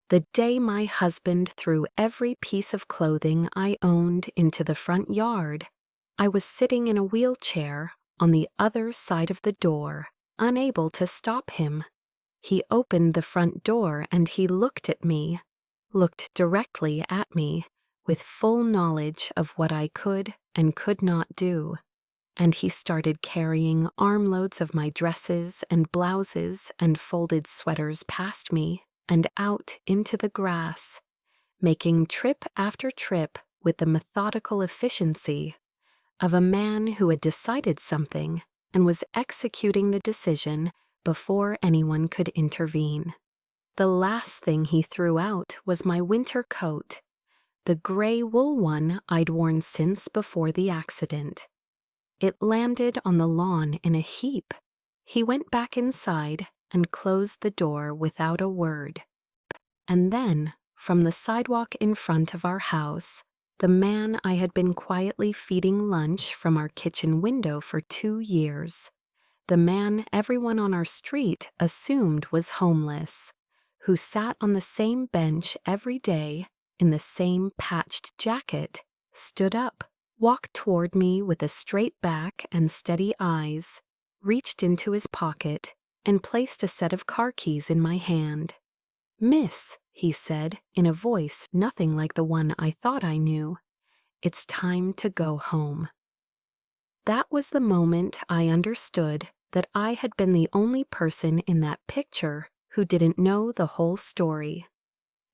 The day my husband threw every piece of clothing I owned into the front yard, I was sitting in a wheelchair on the other side of the door, unable to stop him. He opened the front door and he looked directly at me, with full knowledge of what I could and could not do. And he started carrying armloads of my dresses and blouses and folded sweaters past me and out into the grass, making trip after trip with the methodical efficiency of a man who had decided something and was executing the decision before anyone could intervene. The last thing he threw out was my winter coat, the gray wool one I'd worn since before the accident. It landed on the lawn in a heap. He went back inside and closed the door without a word. And then, from the sidewalk in front of our house, the man I had been quietly feeding lunch from our kitchen window for 2 years, the man everyone on our street assumed was homeless, who sat on the same bench every day in the same patched jacket, stood up, walked toward me with a straight back and steady eyes, reached into his pocket, and placed a set of car keys in my hand. "Miss," he said, in a voice nothing like the one I thought I knew, "it's time to go home." That was the moment I understood that I had been the only person in that picture who didn't know the whole story.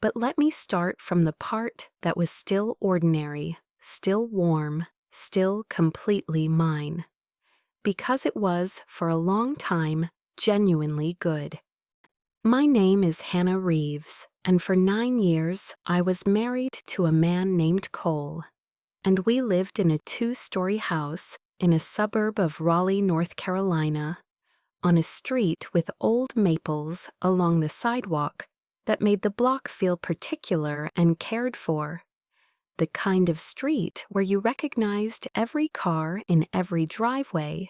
But let me start from the part that was still ordinary, still warm, still completely mine. Because it was, for a long time, genuinely good. My name is Hannah Reeves, and for 9 years I was married to a man named Cole, and we lived in a 2-story house in a suburb of Raleigh, North Carolina, on a street with old maples along the sidewalk that made the block feel particular and cared for. The kind of street where you recognized every car in every driveway,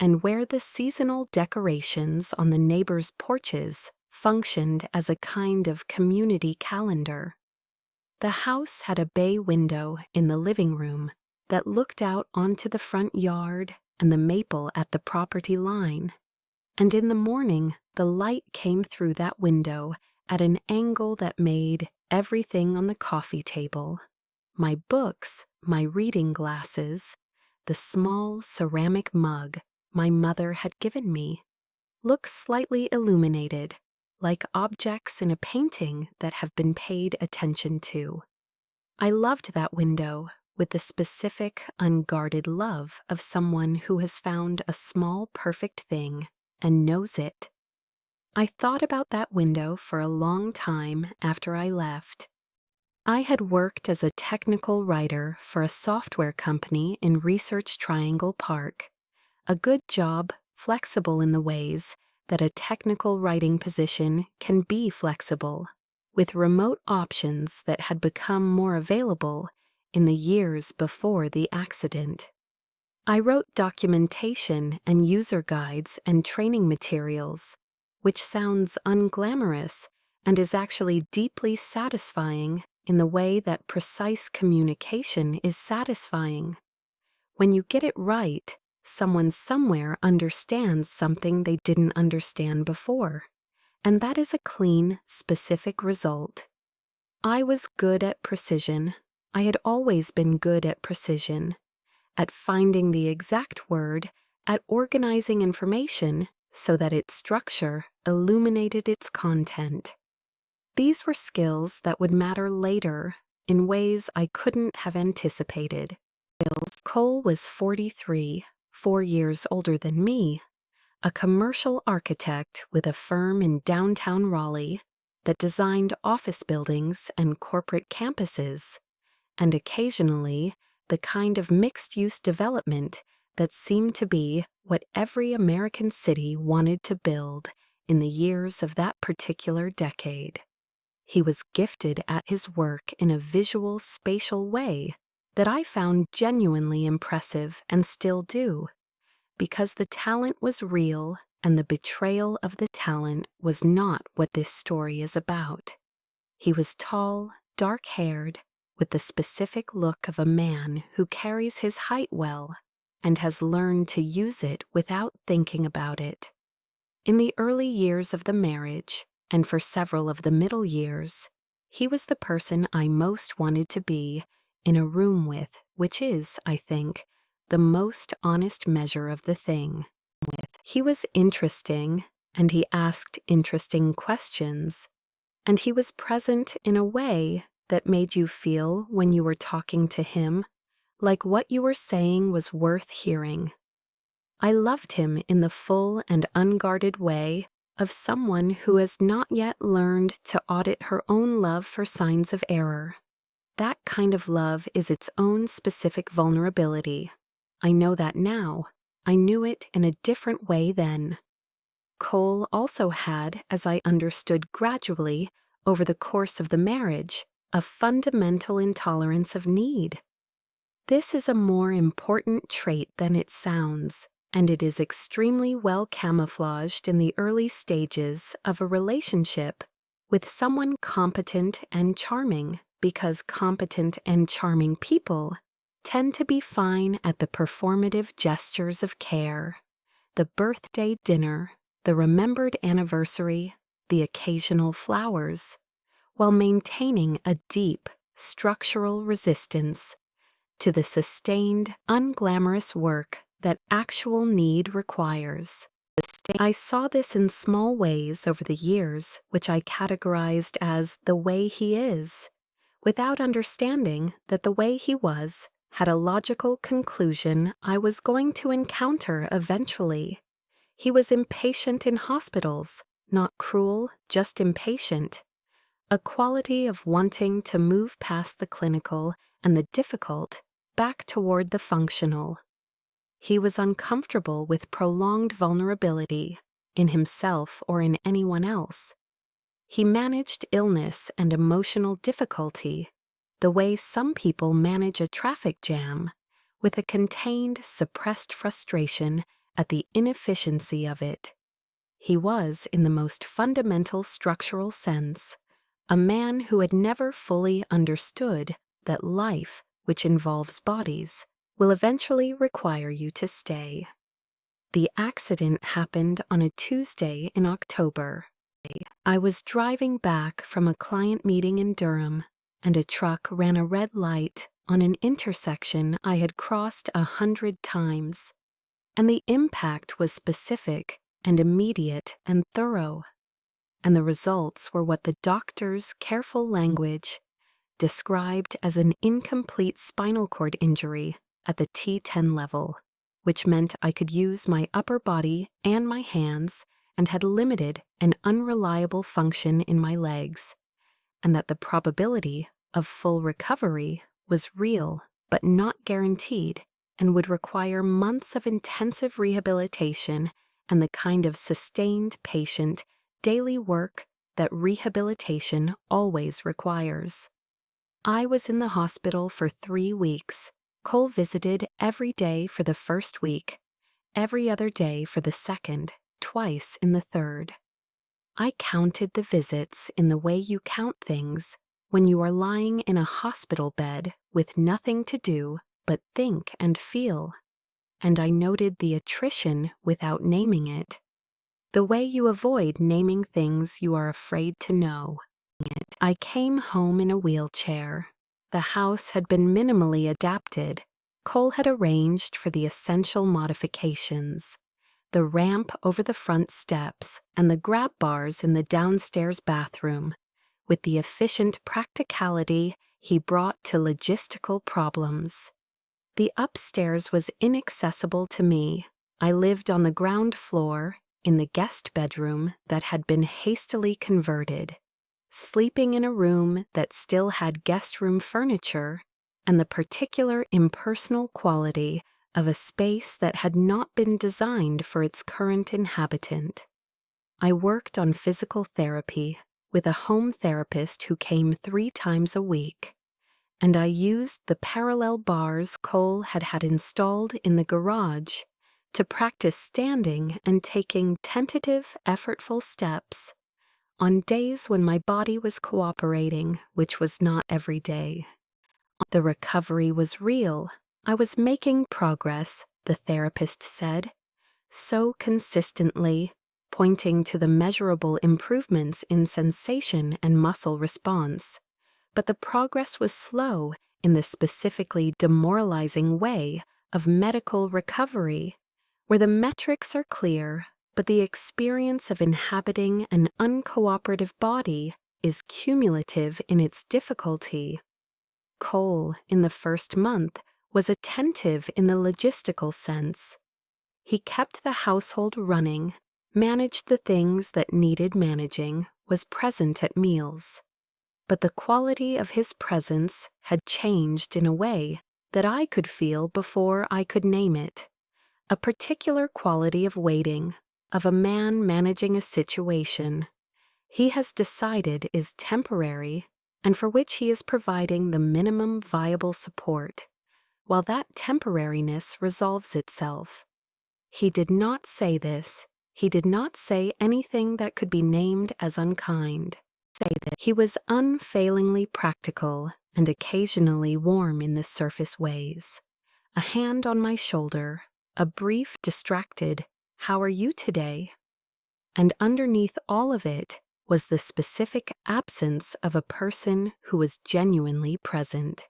and where the seasonal decorations on the neighbors' porches functioned as a kind of community calendar. The house had a bay window in the living room that looked out onto the front yard and the maple at the property line, and in the morning the light came through that window at an angle that made everything on the coffee table, my books, my reading glasses, the small ceramic mug my mother had given me, look slightly illuminated, like objects in a painting that have been paid attention to. I loved that window with the specific, unguarded love of someone who has found a small, perfect thing and knows it. I thought about that window for a long time after I left. I had worked as a technical writer for a software company in Research Triangle Park, a good job, flexible in the ways that a technical writing position can be flexible, with remote options that had become more available in the years before the accident. I wrote documentation and user guides and training materials, which sounds unglamorous and is actually deeply satisfying in the way that precise communication is satisfying. When you get it right, someone somewhere understands something they didn't understand before, and that is a clean, specific result. I was good at precision. I had always been good at precision, at finding the exact word, at organizing information so that its structure illuminated its content. These were skills that would matter later in ways I couldn't have anticipated. Cole was 43, 4 years older than me, a commercial architect with a firm in downtown Raleigh that designed office buildings and corporate campuses, and occasionally the kind of mixed-use development that seemed to be what every American city wanted to build in the years of that particular decade. He was gifted at his work in a visual, spatial way that I found genuinely impressive and still do, because the talent was real and the betrayal of the talent was not what this story is about. He was tall, dark-haired, with the specific look of a man who carries his height well and has learned to use it without thinking about it. In the early years of the marriage, and for several of the middle years, he was the person I most wanted to be in a room with, which is, I think, the most honest measure of the thing. He was interesting, and he asked interesting questions, and he was present in a way that made you feel when you were talking to him like what you were saying was worth hearing. I loved him in the full and unguarded way of someone who has not yet learned to audit her own love for signs of error. That kind of love is its own specific vulnerability. I know that now. I knew it in a different way then. Cole also had, as I understood gradually over the course of the marriage, a fundamental intolerance of need. This is a more important trait than it sounds, and it is extremely well camouflaged in the early stages of a relationship with someone competent and charming, because competent and charming people tend to be fine at the performative gestures of care, the birthday dinner, the remembered anniversary, the occasional flowers, while maintaining a deep, structural resistance to the sustained, unglamorous work that actual need requires. I saw this in small ways over the years, which I categorized as the way he is, without understanding that the way he was had a logical conclusion I was going to encounter eventually. He was impatient in hospitals, not cruel, just impatient. A quality of wanting to move past the clinical and the difficult back toward the functional. He was uncomfortable with prolonged vulnerability, in himself or in anyone else. He managed illness and emotional difficulty the way some people manage a traffic jam, with a contained, suppressed frustration at the inefficiency of it. He was, in the most fundamental structural sense, a man who had never fully understood that life, which involves bodies, will eventually require you to stay. The accident happened on a Tuesday in October. I was driving back from a client meeting in Durham, and a truck ran a red light on an intersection I had crossed 100 times, and the impact was specific and immediate and thorough, and the results were what the doctor's careful language described as an incomplete spinal cord injury at the T10 level, which meant I could use my upper body and my hands and had limited and unreliable function in my legs, and that the probability of full recovery was real but not guaranteed and would require months of intensive rehabilitation and the kind of sustained patient daily work that rehabilitation always requires. I was in the hospital for 3 weeks. Cole visited every day for the first week, every other day for the second, twice in the third. I counted the visits in the way you count things when you are lying in a hospital bed with nothing to do but think and feel, and I noted the attrition without naming it, the way you avoid naming things you are afraid to know. I came home in a wheelchair. The house had been minimally adapted. Cole had arranged for the essential modifications: the ramp over the front steps and the grab bars in the downstairs bathroom, with the efficient practicality he brought to logistical problems. The upstairs was inaccessible to me. I lived on the ground floor, in the guest bedroom that had been hastily converted, sleeping in a room that still had guest room furniture and the particular impersonal quality of a space that had not been designed for its current inhabitant. I worked on physical therapy with a home therapist who came 3 times a week, and I used the parallel bars Cole had installed in the garage to practice standing and taking tentative, effortful steps on days when my body was cooperating, which was not every day. The recovery was real. I was making progress, the therapist said, so consistently, pointing to the measurable improvements in sensation and muscle response. But the progress was slow in the specifically demoralizing way of medical recovery, where the metrics are clear, but the experience of inhabiting an uncooperative body is cumulative in its difficulty. Cole, in the first month, was attentive in the logistical sense. He kept the household running, managed the things that needed managing, was present at meals. But the quality of his presence had changed in a way that I could feel before I could name it. A particular quality of waiting, of a man managing a situation he has decided is temporary and for which he is providing the minimum viable support, while that temporariness resolves itself. He did not say this. He did not say anything that could be named as unkind. He was unfailingly practical and occasionally warm in the surface ways. A hand on my shoulder, a brief, distracted, "How are you today?" And underneath all of it was the specific absence of a person who was genuinely present.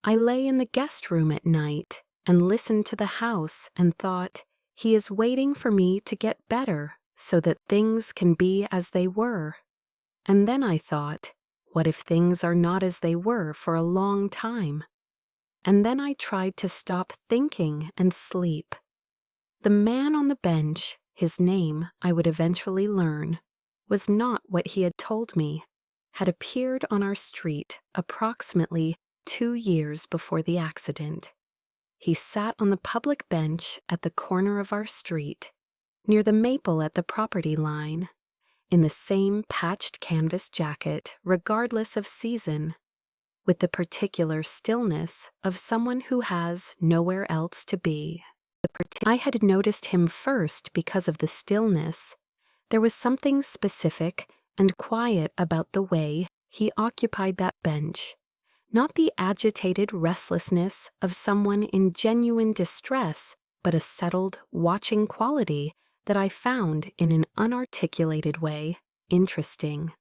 I lay in the guest room at night and listened to the house and thought, he is waiting for me to get better so that things can be as they were. And then I thought, what if things are not as they were for a long time? And then I tried to stop thinking and sleep. The man on the bench, his name I would eventually learn, was not what he had told me, had appeared on our street approximately 2 years before the accident. He sat on the public bench at the corner of our street, near the maple at the property line, in the same patched canvas jacket, regardless of season, with the particular stillness of someone who has nowhere else to be. I had noticed him first because of the stillness. There was something specific and quiet about the way he occupied that bench, not the agitated restlessness of someone in genuine distress, but a settled, watching quality that I found in an unarticulated way interesting.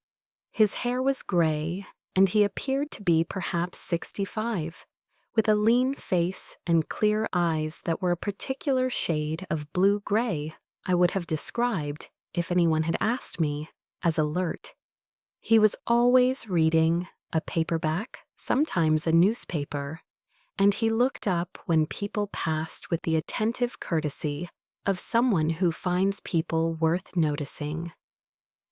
His hair was gray, and he appeared to be perhaps 65, with a lean face and clear eyes that were a particular shade of blue-gray I would have described, if anyone had asked me, as alert. He was always reading a paperback, sometimes a newspaper, and he looked up when people passed with the attentive courtesy of someone who finds people worth noticing.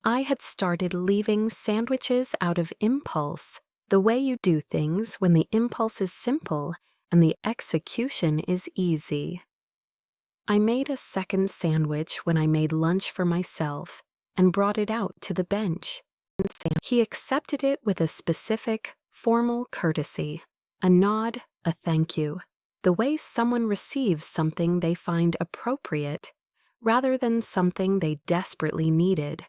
I had started leaving sandwiches out of impulse, the way you do things when the impulse is simple and the execution is easy. I made a second sandwich when I made lunch for myself and brought it out to the bench. He accepted it with a specific, formal courtesy, a nod, a thank you, the way someone receives something they find appropriate rather than something they desperately needed.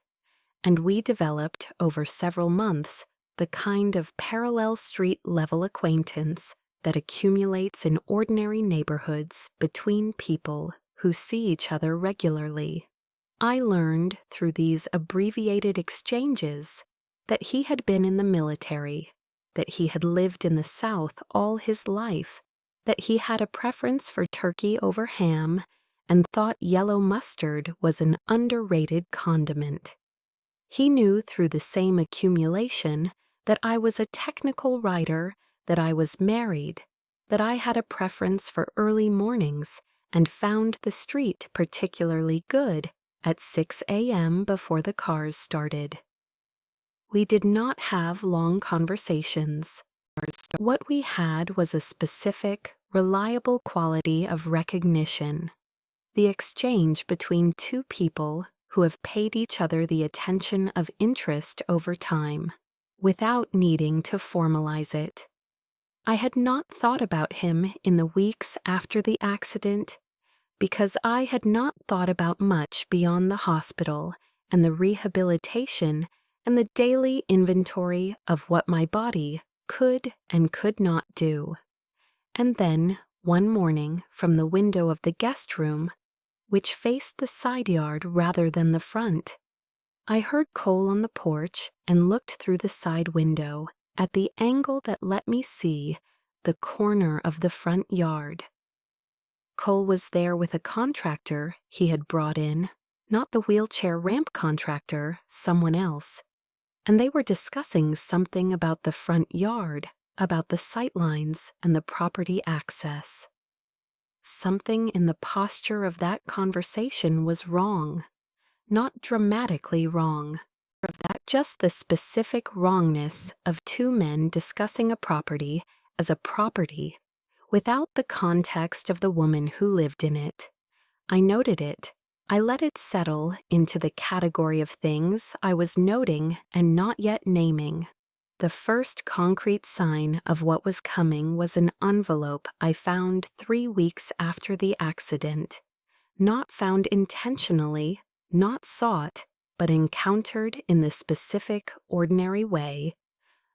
And we developed, over several months, the kind of parallel street-level acquaintance that accumulates in ordinary neighborhoods between people who see each other regularly. I learned through these abbreviated exchanges that he had been in the military, that he had lived in the South all his life, that he had a preference for turkey over ham, and thought yellow mustard was an underrated condiment. He knew through the same accumulation that I was a technical writer, that I was married, that I had a preference for early mornings and found the street particularly good at 6 a.m. before the cars started. We did not have long conversations. What we had was a specific, reliable quality of recognition, the exchange between two people who have paid each other the attention of interest over time, without needing to formalize it. I had not thought about him in the weeks after the accident because I had not thought about much beyond the hospital and the rehabilitation and the daily inventory of what my body could and could not do. And then, one morning, from the window of the guest room, which faced the side yard rather than the front, I heard Cole on the porch and looked through the side window at the angle that let me see the corner of the front yard. Cole was there with a contractor he had brought in, not the wheelchair ramp contractor, someone else, and they were discussing something about the front yard, about the sightlines and the property access. Something in the posture of that conversation was wrong, not dramatically wrong, just the specific wrongness of two men discussing a property as a property without the context of the woman who lived in it. I noted it. I let it settle into the category of things I was noting and not yet naming. The first concrete sign of what was coming was an envelope I found 3 weeks after the accident. Not found intentionally, not sought, but encountered in the specific, ordinary way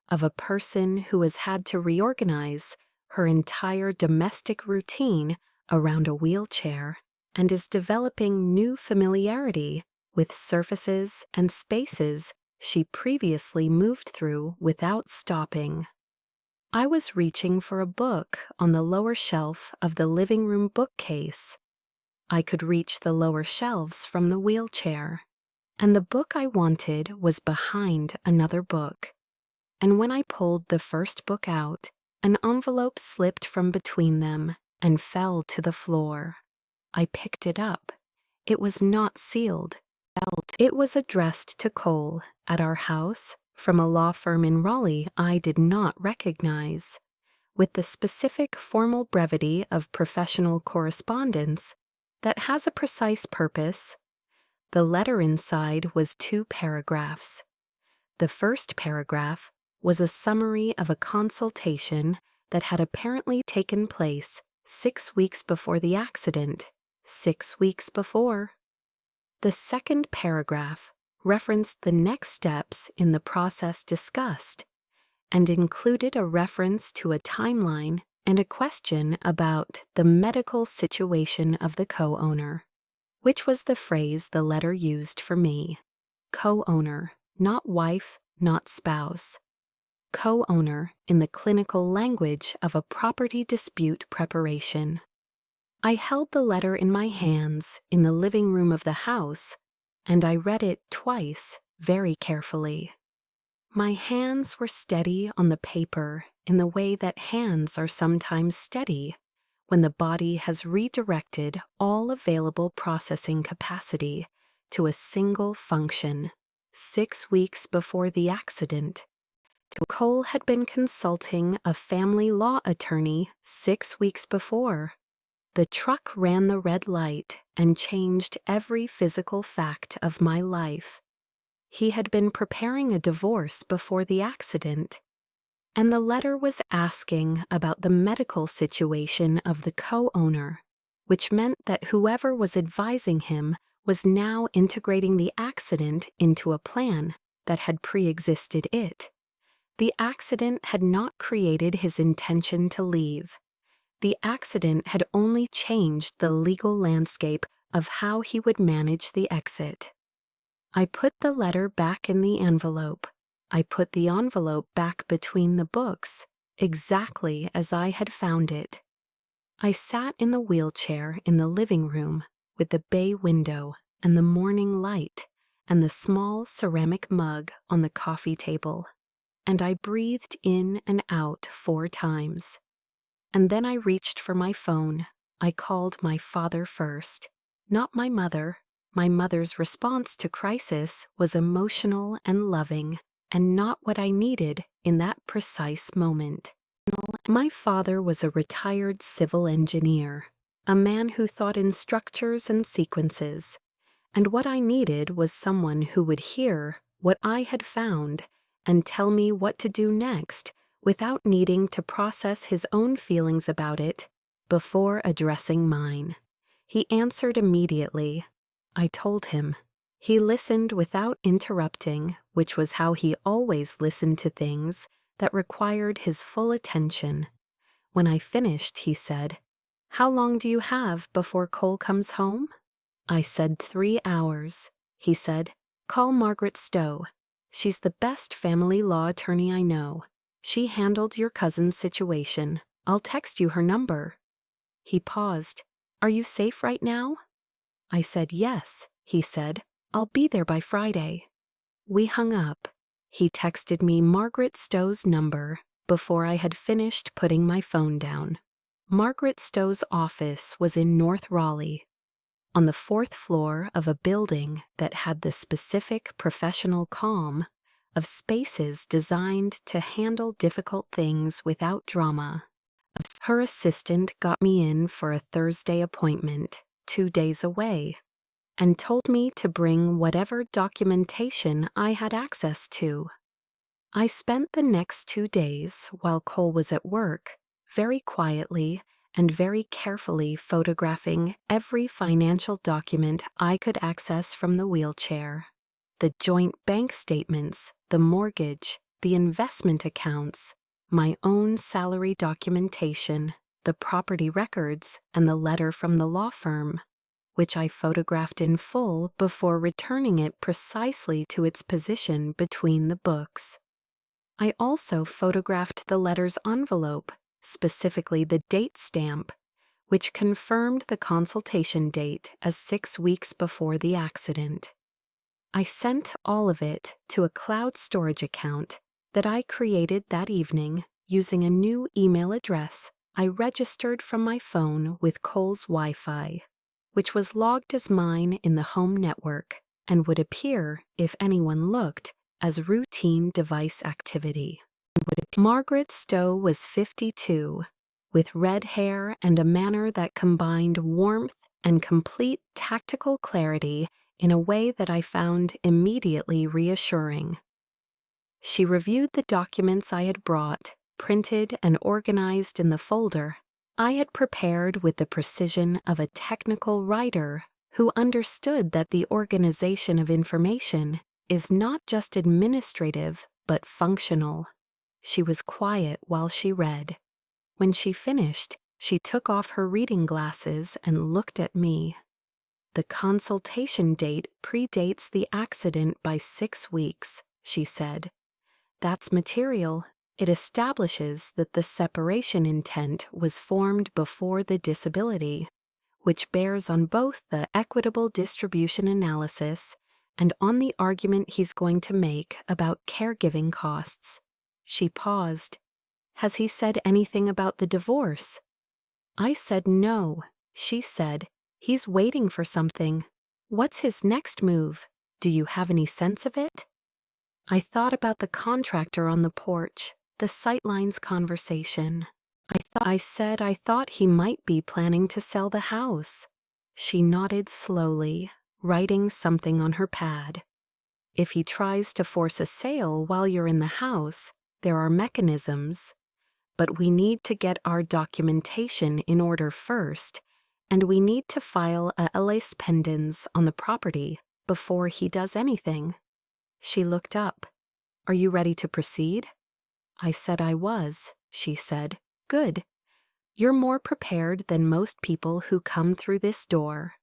of a person who has had to reorganize her entire domestic routine around a wheelchair and is developing new familiarity with surfaces and spaces she previously moved through without stopping. I was reaching for a book on the lower shelf of the living room bookcase. I could reach the lower shelves from the wheelchair, and the book I wanted was behind another book. And when I pulled the first book out, an envelope slipped from between them and fell to the floor. I picked it up. It was not sealed. It was addressed to Cole at our house from a law firm in Raleigh I did not recognize. With the specific formal brevity of professional correspondence that has a precise purpose, the letter inside was 2 paragraphs. The first paragraph was a summary of a consultation that had apparently taken place 6 weeks before the accident. 6 weeks before. The second paragraph referenced the next steps in the process discussed and included a reference to a timeline and a question about the medical situation of the co-owner, which was the phrase the letter used for me. Co-owner, not wife, not spouse. Co-owner in the clinical language of a property dispute preparation. I held the letter in my hands in the living room of the house, and I read it twice, very carefully. My hands were steady on the paper in the way that hands are sometimes steady when the body has redirected all available processing capacity to a single function. 6 weeks before the accident, Cole had been consulting a family law attorney 6 weeks before. The truck ran the red light and changed every physical fact of my life. He had been preparing a divorce before the accident, and the letter was asking about the medical situation of the co-owner, which meant that whoever was advising him was now integrating the accident into a plan that had pre-existed it. The accident had not created his intention to leave. The accident had only changed the legal landscape of how he would manage the exit. I put the letter back in the envelope. I put the envelope back between the books, exactly as I had found it. I sat in the wheelchair in the living room with the bay window and the morning light and the small ceramic mug on the coffee table, and I breathed in and out 4 times. And then I reached for my phone. I called my father first, not my mother. My mother's response to crisis was emotional and loving, and not what I needed in that precise moment. My father was a retired civil engineer, a man who thought in structures and sequences, and what I needed was someone who would hear what I had found and tell me what to do next without needing to process his own feelings about it before addressing mine. He answered immediately. I told him. He listened without interrupting, which was how he always listened to things that required his full attention. When I finished, he said, "How long do you have before Cole comes home?" I said 3 hours. He said, "Call Margaret Stowe. She's the best family law attorney I know. She handled your cousin's situation. I'll text you her number." He paused. "Are you safe right now?" I said yes. He said, "I'll be there by Friday." We hung up. He texted me Margaret Stowe's number before I had finished putting my phone down. Margaret Stowe's office was in North Raleigh, on the 4th floor of a building that had the specific professional calm of spaces designed to handle difficult things without drama. Her assistant got me in for a Thursday appointment, 2 days away, and told me to bring whatever documentation I had access to. I spent the next 2 days, while Cole was at work, very quietly and very carefully photographing every financial document I could access from the wheelchair. The joint bank statements, the mortgage, the investment accounts, my own salary documentation, the property records, and the letter from the law firm, which I photographed in full before returning it precisely to its position between the books. I also photographed the letter's envelope, specifically the date stamp, which confirmed the consultation date as 6 weeks before the accident. I sent all of it to a cloud storage account that I created that evening using a new email address I registered from my phone with Cole's Wi-Fi, which was logged as mine in the home network and would appear, if anyone looked, as routine device activity. Margaret Stowe was 52, with red hair and a manner that combined warmth and complete tactical clarity in a way that I found immediately reassuring. She reviewed the documents I had brought, printed and organized in the folder I had prepared with the precision of a technical writer who understood that the organization of information is not just administrative but functional. She was quiet while she read. When she finished, she took off her reading glasses and looked at me. "The consultation date predates the accident by 6 weeks," she said. "That's material. It establishes that the separation intent was formed before the disability, which bears on both the equitable distribution analysis and on the argument he's going to make about caregiving costs." She paused. "Has he said anything about the divorce?" I said no. She said, "He's waiting for something. What's his next move? Do you have any sense of it?" I thought about the contractor on the porch, the sightlines conversation. I said I thought he might be planning to sell the house. She nodded slowly, writing something on her pad. "If he tries to force a sale while you're in the house, there are mechanisms. But we need to get our documentation in order first, and we need to file a lis pendens on the property before he does anything." She looked up. "Are you ready to proceed?" I said I was. She said, "Good. You're more prepared than most people who come through this door."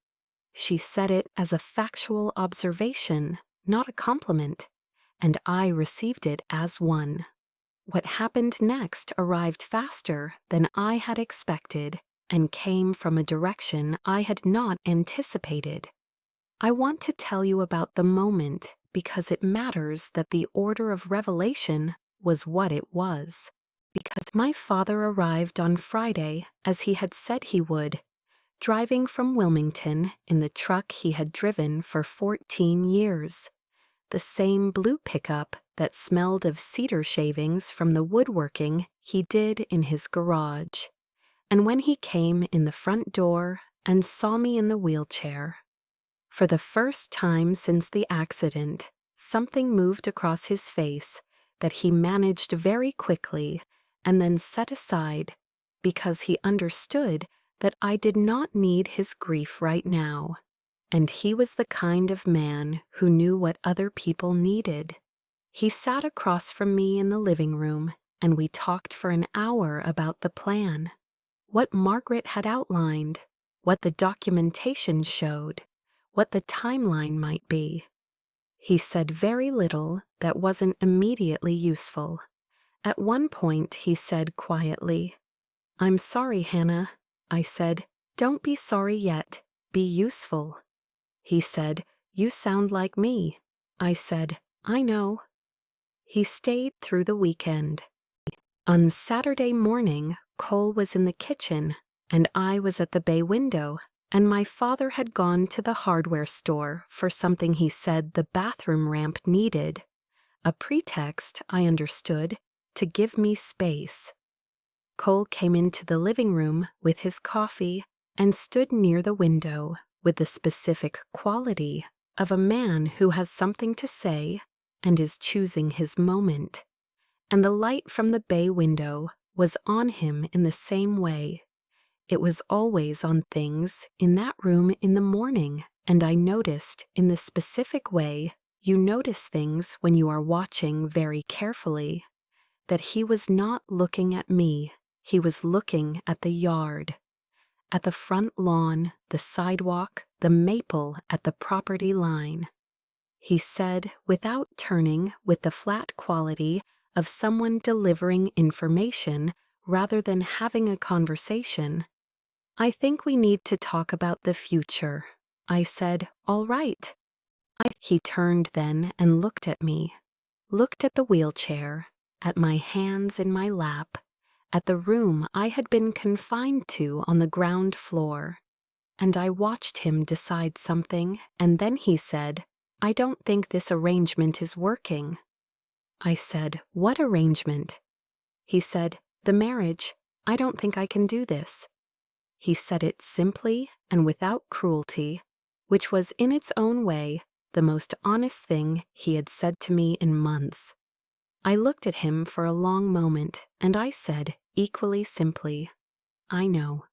She said it as a factual observation, not a compliment, and I received it as one. What happened next arrived faster than I had expected and came from a direction I had not anticipated. I want to tell you about the moment because it matters that the order of revelation was what it was. Because my father arrived on Friday as he had said he would, driving from Wilmington in the truck he had driven for 14 years. The same blue pickup that smelled of cedar shavings from the woodworking he did in his garage. And when he came in the front door and saw me in the wheelchair, for the first time since the accident, something moved across his face that he managed very quickly and then set aside because he understood that I did not need his grief right now. And he was the kind of man who knew what other people needed. He sat across from me in the living room, and we talked for an hour about the plan, what Margaret had outlined, what the documentation showed, what the timeline might be. He said very little that wasn't immediately useful. At one point he said quietly, "I'm sorry, Hannah." I said, "Don't be sorry yet. Be useful." He said, "You sound like me." I said, "I know." He stayed through the weekend. On Saturday morning, Cole was in the kitchen, and I was at the bay window, and my father had gone to the hardware store for something he said the bathroom ramp needed, a pretext, I understood, to give me space. Cole came into the living room with his coffee and stood near the window with the specific quality of a man who has something to say and is choosing his moment. And the light from the bay window was on him in the same way. It was always on things in that room in the morning, and I noticed in the specific way you notice things when you are watching very carefully, that he was not looking at me, he was looking at the yard, at the front lawn, the sidewalk, the maple at the property line. He said, without turning, with the flat quality of someone delivering information rather than having a conversation, "I think we need to talk about the future." I said, "All right." He turned then and looked at me, looked at the wheelchair, at my hands in my lap, at the room I had been confined to on the ground floor, and I watched him decide something, and then he said, "I don't think this arrangement is working." I said, "What arrangement?" He said, "The marriage. I don't think I can do this." He said it simply and without cruelty, which was in its own way the most honest thing he had said to me in months. I looked at him for a long moment, and I said, equally simply, "I know."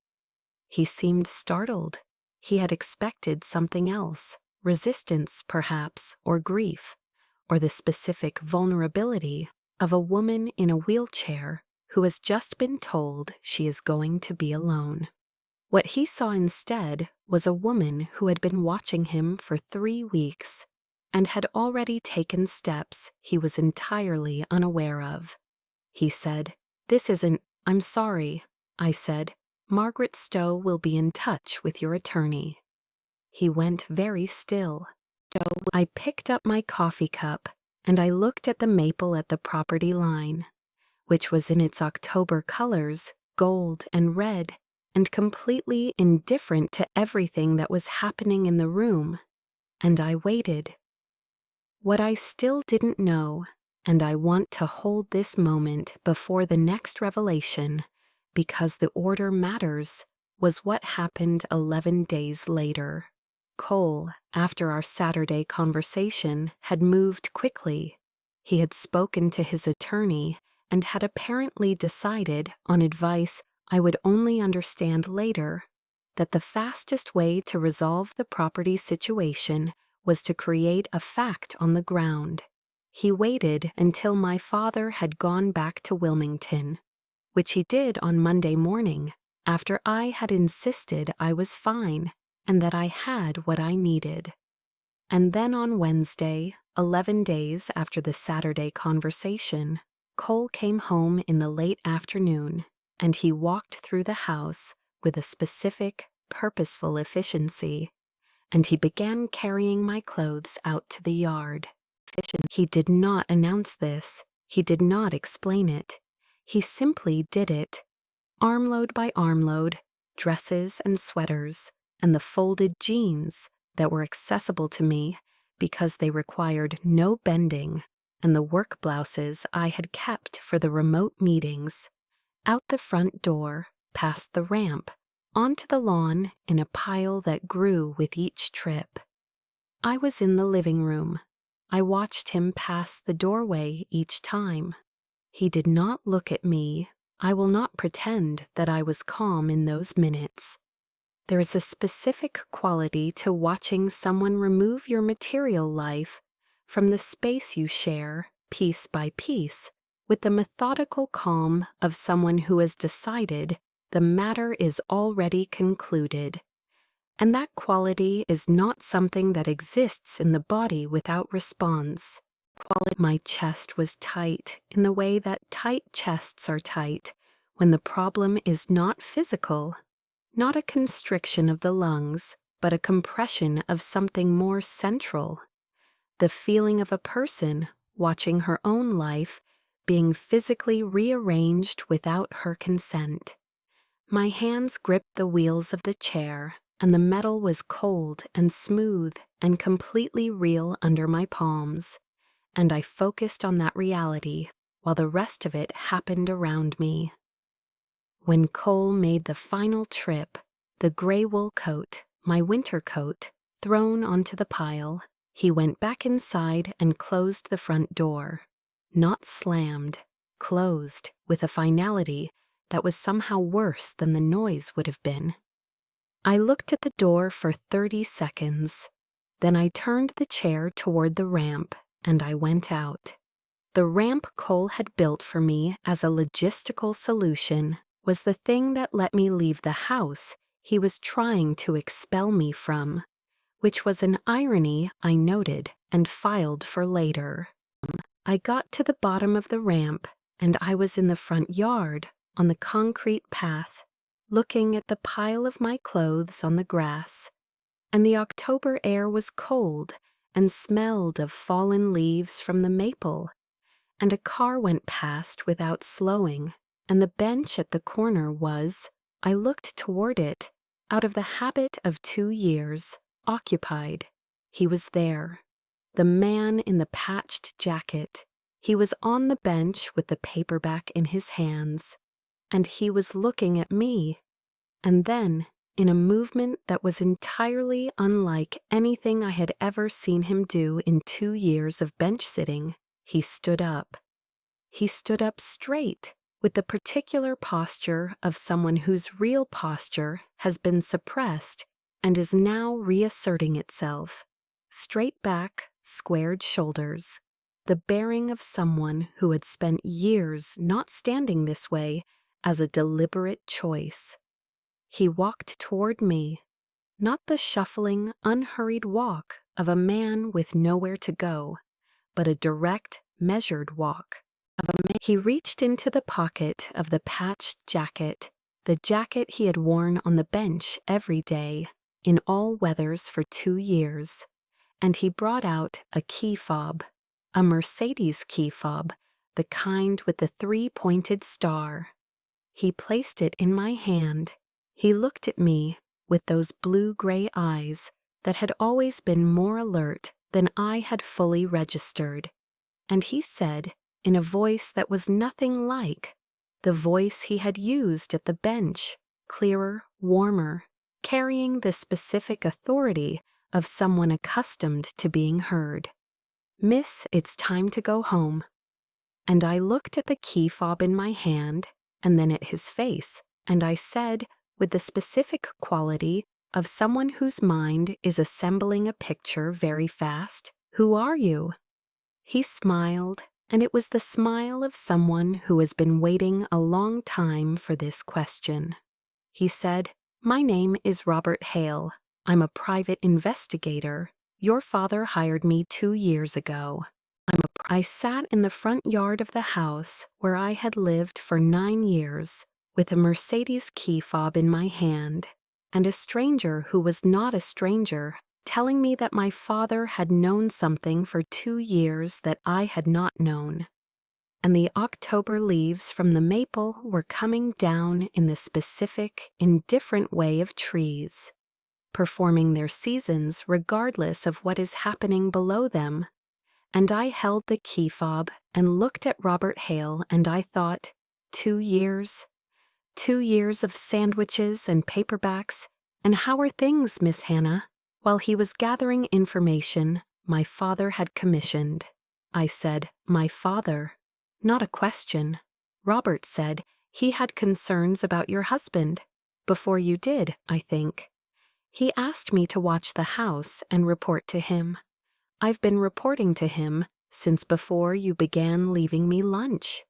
He seemed startled. He had expected something else, resistance perhaps, or grief, or the specific vulnerability of a woman in a wheelchair who has just been told she is going to be alone. What he saw instead was a woman who had been watching him for 3 weeks and had already taken steps he was entirely unaware of. He said, "This isn't, I'm sorry." I said, "Margaret Stowe will be in touch with your attorney." He went very still. I picked up my coffee cup and I looked at the maple at the property line, which was in its October colors, gold and red, and completely indifferent to everything that was happening in the room, and I waited. What I still didn't know, and I want to hold this moment before the next revelation, because the order matters, was what happened 11 days later. Cole, after our Saturday conversation, had moved quickly. He had spoken to his attorney and had apparently decided, on advice I would only understand later, that the fastest way to resolve the property situation was to create a fact on the ground. He waited until my father had gone back to Wilmington, which he did on Monday morning, after I had insisted I was fine and that I had what I needed. And then on Wednesday, 11 days after the Saturday conversation, Cole came home in the late afternoon, and he walked through the house with a specific, purposeful efficiency, and he began carrying my clothes out to the yard. He did not announce this. He did not explain it. He simply did it. Armload by armload, dresses and sweaters, and the folded jeans that were accessible to me because they required no bending, and the work blouses I had kept for the remote meetings, out the front door, past the ramp, onto the lawn in a pile that grew with each trip. I was in the living room. I watched him pass the doorway each time. He did not look at me. I will not pretend that I was calm in those minutes. There is a specific quality to watching someone remove your material life from the space you share, piece by piece, with the methodical calm of someone who has decided the matter is already concluded. And that quality is not something that exists in the body without response. My chest was tight in the way that tight chests are tight when the problem is not physical, not a constriction of the lungs, but a compression of something more central. The feeling of a person watching her own life being physically rearranged without her consent. My hands gripped the wheels of the chair, and the metal was cold and smooth and completely real under my palms, and I focused on that reality while the rest of it happened around me. When Cole made the final trip, the gray wool coat, my winter coat, thrown onto the pile, he went back inside and closed the front door. Not slammed, closed with a finality that was somehow worse than the noise would have been. I looked at the door for 30 seconds. Then I turned the chair toward the ramp, and I went out. The ramp Cole had built for me as a logistical solution was the thing that let me leave the house he was trying to expel me from, which was an irony I noted and filed for later. I got to the bottom of the ramp, and I was in the front yard, on the concrete path, looking at the pile of my clothes on the grass. And the October air was cold and smelled of fallen leaves from the maple. And a car went past without slowing, and the bench at the corner was, I looked toward it, out of the habit of 2 years, occupied. He was there. The man in the patched jacket. He was on the bench with the paperback in his hands, and he was looking at me. And then, in a movement that was entirely unlike anything I had ever seen him do in 2 years of bench sitting, he stood up. He stood up straight, with the particular posture of someone whose real posture has been suppressed and is now reasserting itself. Straight back, squared shoulders. The bearing of someone who had spent years not standing this way as a deliberate choice. He walked toward me, not the shuffling, unhurried walk of a man with nowhere to go, but a direct, measured walk of a man. He reached into the pocket of the patched jacket, the jacket he had worn on the bench every day, in all weathers for 2 years, and he brought out a key fob, a Mercedes key fob, the kind with the 3-pointed star. He placed it in my hand. He looked at me with those blue-gray eyes that had always been more alert than I had fully registered, and he said, in a voice that was nothing like the voice he had used at the bench, clearer, warmer, carrying the specific authority of someone accustomed to being heard. "Miss, it's time to go home." And I looked at the key fob in my hand, and then at his face, and I said, with the specific quality of someone whose mind is assembling a picture very fast, "Who are you?" He smiled, and it was the smile of someone who has been waiting a long time for this question. He said, "My name is Robert Hale. I'm a private investigator. Your father hired me 2 years ago. I sat in the front yard of the house where I had lived for 9 years, with a Mercedes key fob in my hand, and a stranger who was not a stranger telling me that my father had known something for 2 years that I had not known. And the October leaves from the maple were coming down in the specific, indifferent way of trees, performing their seasons regardless of what is happening below them. And I held the key fob and looked at Robert Hale, and I thought, 2 years? 2 years of sandwiches and paperbacks, and how are things, Miss Hannah?" While he was gathering information my father had commissioned. I said, "My father?" Not a question. Robert said he had concerns about your husband. Before you did, I think. He asked me to watch the house and report to him. I've been reporting to him since before you began leaving me lunch.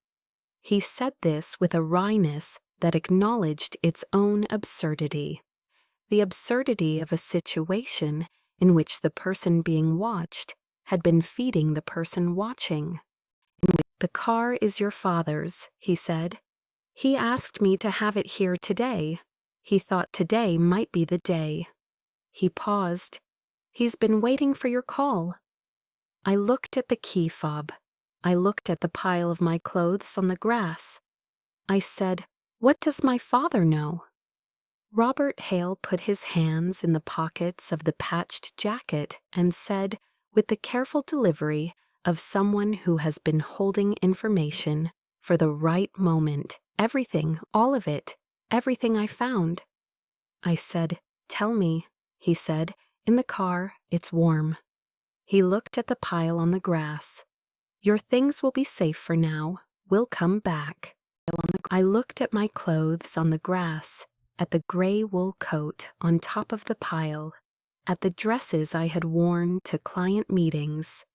He said this with a wryness that acknowledged its own absurdity. The absurdity of a situation in which the person being watched had been feeding the person watching. "The car is your father's," he said. "He asked me to have it here today. He thought today might be the day." He paused. "He's been waiting for your call." I looked at the key fob. I looked at the pile of my clothes on the grass. I said, "What does my father know?" Robert Hale put his hands in the pockets of the patched jacket and said, with the careful delivery of someone who has been holding information for the right moment, "Everything, all of it, everything I found." I said, "Tell me," he said, "in the car, it's warm." He looked at the pile on the grass. "Your things will be safe for now. We'll come back." I looked at my clothes on the grass, at the gray wool coat on top of the pile, at the dresses I had worn to client meetings,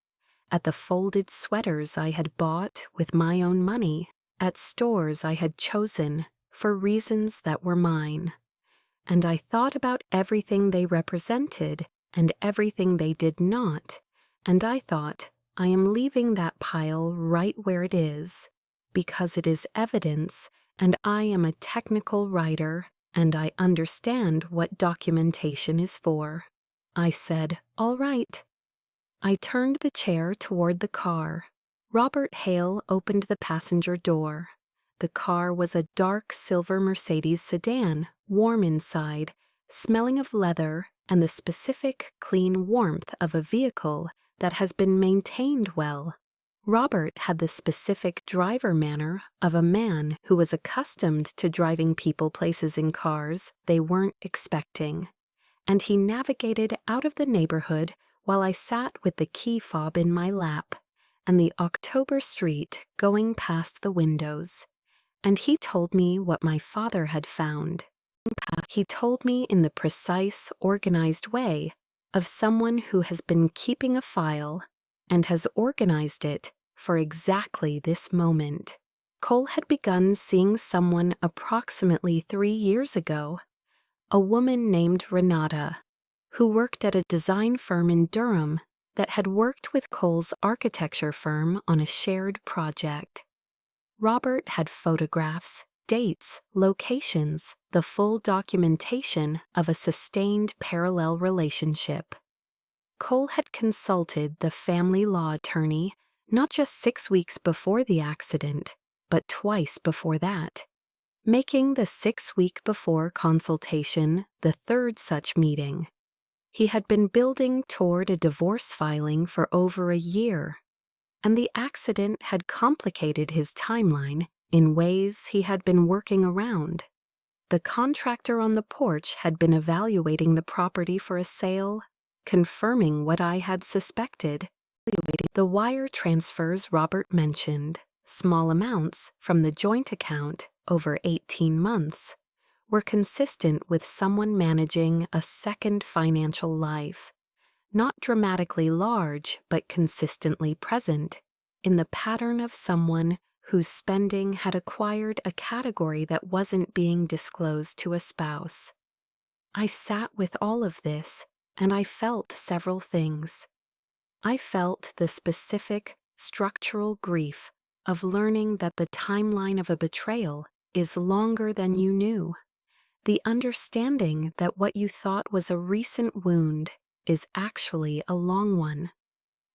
at the folded sweaters I had bought with my own money, at stores I had chosen for reasons that were mine. And I thought about everything they represented and everything they did not, and I thought, I am leaving that pile right where it is, because it is evidence, and I am a technical writer, and I understand what documentation is for. I said, "All right." I turned the chair toward the car. Robert Hale opened the passenger door. The car was a dark silver Mercedes sedan, warm inside, smelling of leather and the specific clean warmth of a vehicle that has been maintained well. Robert had the specific driver manner of a man who was accustomed to driving people places in cars they weren't expecting, and he navigated out of the neighborhood while I sat with the key fob in my lap and the October street going past the windows. And he told me what my father had found. He told me in the precise, organized way of someone who has been keeping a file and has organized it for exactly this moment. Cole had begun seeing someone approximately 3 years ago, a woman named Renata, who worked at a design firm in Durham that had worked with Cole's architecture firm on a shared project. Robert had photographs, dates, locations, the full documentation of a sustained parallel relationship. Cole had consulted the family law attorney not just 6 weeks before the accident, but twice before that, making the 6-week before consultation the third such meeting. He had been building toward a divorce filing for over a year, and the accident had complicated his timeline in ways he had been working around. The contractor on the porch had been evaluating the property for a sale, confirming what I had suspected. The wire transfers Robert mentioned, small amounts from the joint account over 18 months, were consistent with someone managing a second financial life, not dramatically large but consistently present, in the pattern of someone whose spending had acquired a category that wasn't being disclosed to a spouse. I sat with all of this, and I felt several things. I felt the specific, structural grief of learning that the timeline of a betrayal is longer than you knew. The understanding that what you thought was a recent wound is actually a long one.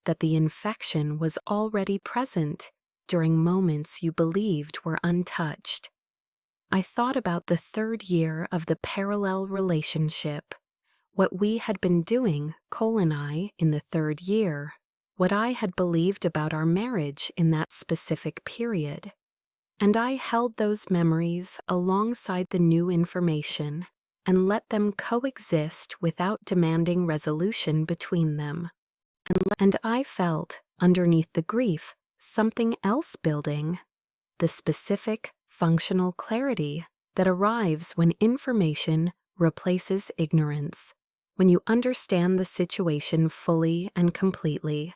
That the infection was already present during moments you believed were untouched. I thought about the 3rd year of the parallel relationship, what we had been doing, Cole and I, in the 3rd year, what I had believed about our marriage in that specific period. And I held those memories alongside the new information and let them coexist without demanding resolution between them. And I felt, underneath the grief, something else building, the specific, functional clarity that arrives when information replaces ignorance. when you understand the situation fully and completely,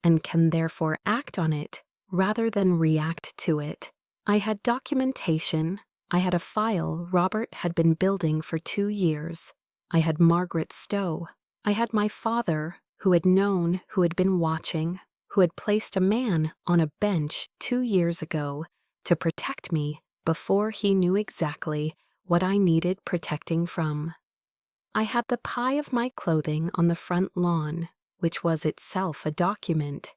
and can therefore act on it rather than react to it. I had documentation. I had a file Robert had been building for 2 years. I had Margaret Stowe. I had my father, who had known, who had been watching, who had placed a man on a bench 2 years ago to protect me before he knew exactly what I needed protecting from. I had the pile of my clothing on the front lawn, which was itself a document,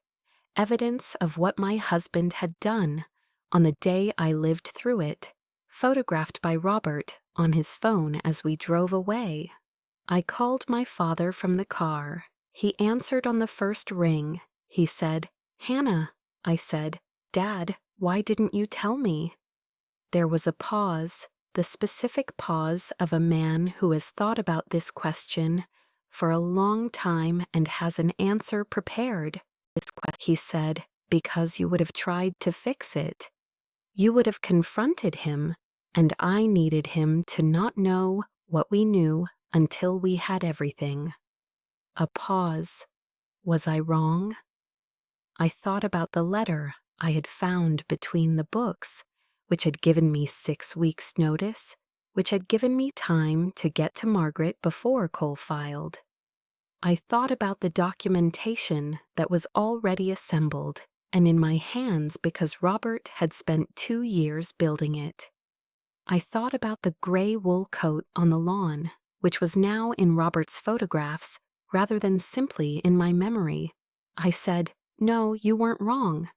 evidence of what my husband had done on the day I lived through it, photographed by Robert on his phone as we drove away. I called my father from the car. He answered on the first ring. He said, "Hannah." I said, "Dad, why didn't you tell me?" There was a pause, the specific pause of a man who has thought about this question for a long time and has an answer prepared. He said, "Because you would have tried to fix it. You would have confronted him, and I needed him to not know what we knew until we had everything." A pause. Was I wrong? I thought about the letter I had found between the books, which had given me 6 weeks' notice, which had given me time to get to Margaret before Cole filed. I thought about the documentation that was already assembled and in my hands because Robert had spent 2 years building it. I thought about the gray wool coat on the lawn, which was now in Robert's photographs rather than simply in my memory. I said, "No, you weren't wrong."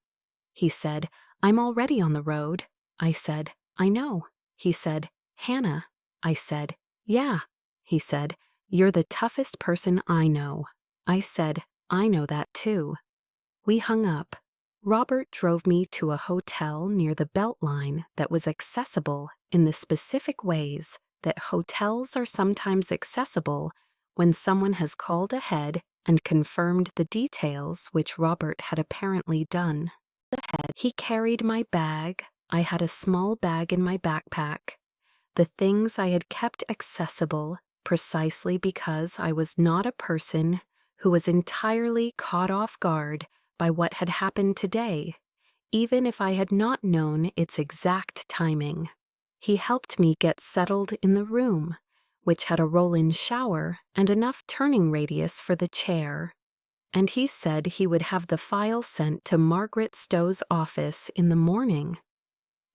He said, "I'm already on the road." I said, "I know." He said, "Hannah." I said, "Yeah." He said, "You're the toughest person I know." I said, "I know that too." We hung up. Robert drove me to a hotel near the Beltline that was accessible in the specific ways that hotels are sometimes accessible when someone has called ahead and confirmed the details, which Robert had apparently done. He carried my bag. I had a small bag in my backpack. The things I had kept accessible precisely because I was not a person who was entirely caught off guard by what had happened today, even if I had not known its exact timing. He helped me get settled in the room, which had a roll-in shower and enough turning radius for the chair. And he said he would have the file sent to Margaret Stowe's office in the morning.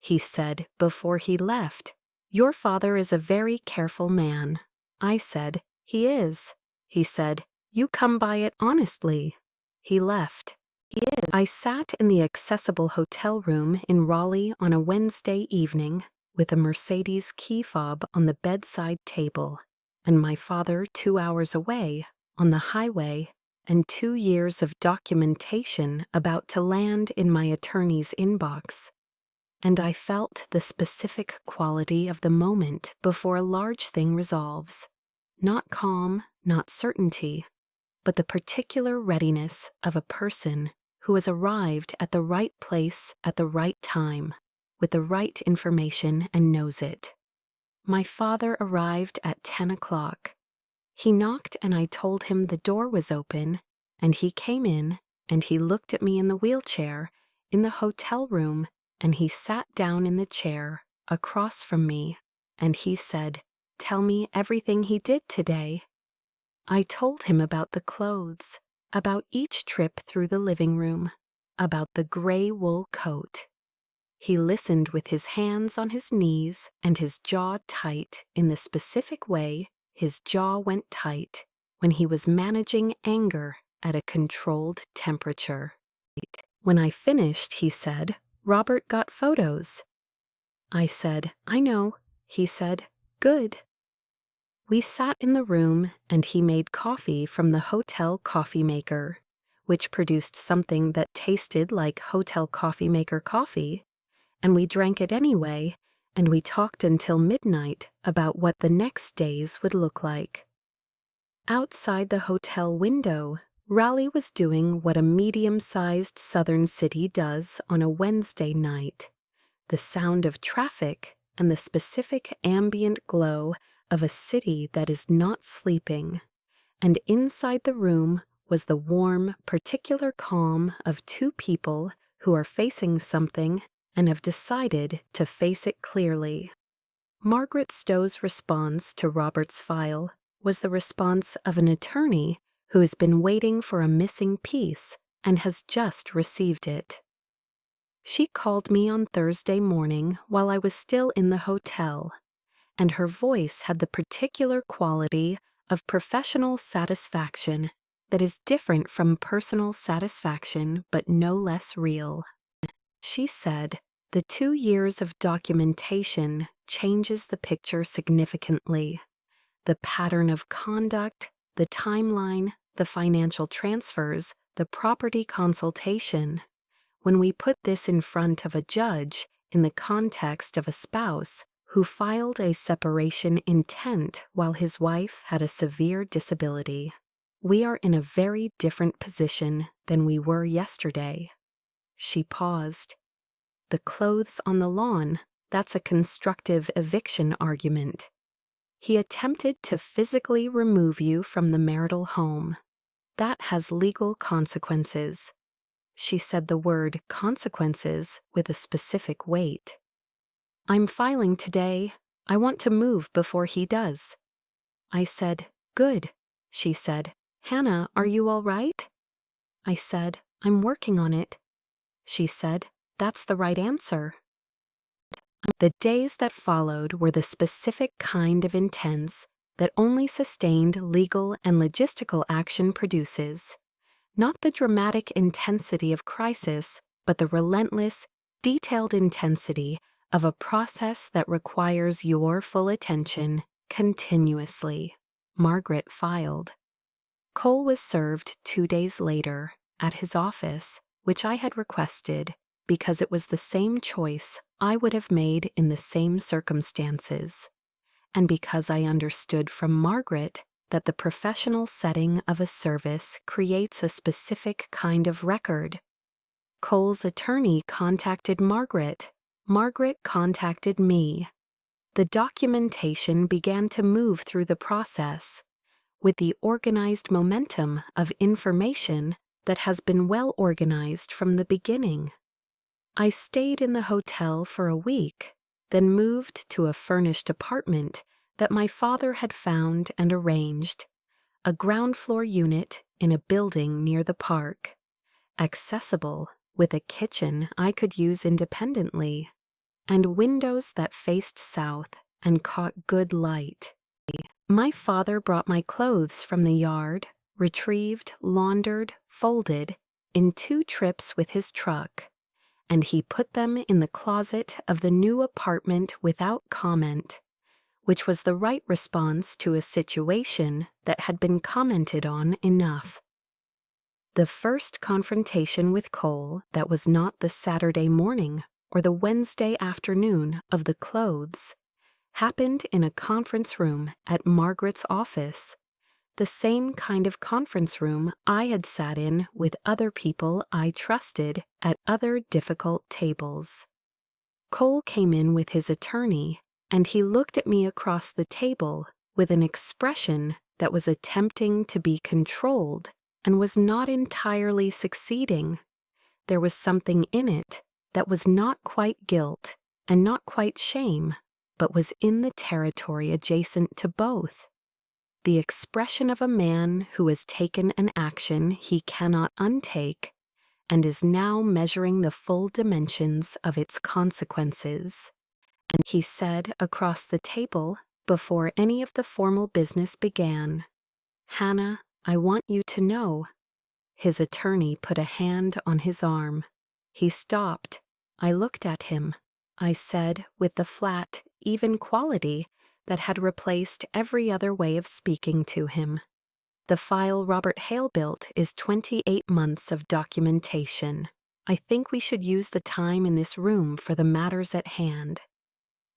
He said before he left, "Your father is a very careful man." I said, "He is." He said, "You come by it honestly." He left. I sat in the accessible hotel room in Raleigh on a Wednesday evening with a Mercedes key fob on the bedside table, and my father 2 hours away on the highway, and 2 years of documentation about to land in my attorney's inbox. And I felt the specific quality of the moment before a large thing resolves. Not calm, not certainty, but the particular readiness of a person who has arrived at the right place at the right time, with the right information and knows it. My father arrived at 10 o'clock. He knocked and I told him the door was open, and he came in, and he looked at me in the wheelchair in the hotel room, and he sat down in the chair across from me, and he said, "Tell me everything he did today." I told him about the clothes, about each trip through the living room, about the gray wool coat. He listened with his hands on his knees and his jaw tight in the specific way his jaw went tight when he was managing anger at a controlled temperature. When I finished, he said, "Robert got photos." I said, "I know." He said, "Good." We sat in the room and he made coffee from the hotel coffee maker, which produced something that tasted like hotel coffee maker coffee, and we drank it anyway, and we talked until midnight about what the next days would look like. Outside the hotel window, Raleigh was doing what a medium-sized southern city does on a Wednesday night. The sound of traffic and the specific ambient glow of a city that is not sleeping, and inside the room was the warm, particular calm of two people who are facing something and have decided to face it clearly. Margaret Stowe's response to Robert's file was the response of an attorney who has been waiting for a missing piece and has just received it. She called me on Thursday morning while I was still in the hotel, and her voice had the particular quality of professional satisfaction that is different from personal satisfaction but no less real. She said, "The 2 years of documentation changes the picture significantly. The pattern of conduct, the timeline, the financial transfers, the property consultation. When we put this in front of a judge in the context of a spouse who filed a separation intent while his wife had a severe disability, we are in a very different position than we were yesterday." She paused. "The clothes on the lawn, that's a constructive eviction argument. He attempted to physically remove you from the marital home. That has legal consequences." She said the word consequences with a specific weight. "I'm filing today. I want to move before he does." I said, "Good." She said, "Hannah, are you all right?" I said, "I'm working on it." She said, "That's the right answer." The days that followed were the specific kind of intense that only sustained legal and logistical action produces. Not the dramatic intensity of crisis, but the relentless, detailed intensity of a process that requires your full attention continuously. Margaret filed. Cole was served 2 days later at his office, which I had requested because it was the same choice I would have made in the same circumstances, and because I understood from Margaret that the professional setting of a service creates a specific kind of record. Cole's attorney contacted Margaret. Margaret contacted me. The documentation began to move through the process with the organized momentum of information that has been well organized from the beginning. I stayed in the hotel for a week, then moved to a furnished apartment that my father had found and arranged, a ground floor unit in a building near the park, accessible with a kitchen I could use independently, and windows that faced south and caught good light. My father brought my clothes from the yard, retrieved, laundered, folded, in 2 trips with his truck, and he put them in the closet of the new apartment without comment, which was the right response to a situation that had been commented on enough. The first confrontation with Cole that was not the Saturday morning or the Wednesday afternoon of the clothes happened in a conference room at Margaret's office, the same kind of conference room I had sat in with other people I trusted at other difficult tables. Cole came in with his attorney, and he looked at me across the table with an expression that was attempting to be controlled and was not entirely succeeding. There was something in it that was not quite guilt and not quite shame, but was in the territory adjacent to both. The expression of a man who has taken an action he cannot untake and is now measuring the full dimensions of its consequences. And he said across the table, before any of the formal business began, "Hannah, I want you to know." His attorney put a hand on his arm. He stopped. I looked at him. I said, with the flat, even quality that had replaced every other way of speaking to him, "The file Robert Hale built is 28 months of documentation. I think we should use the time in this room for the matters at hand."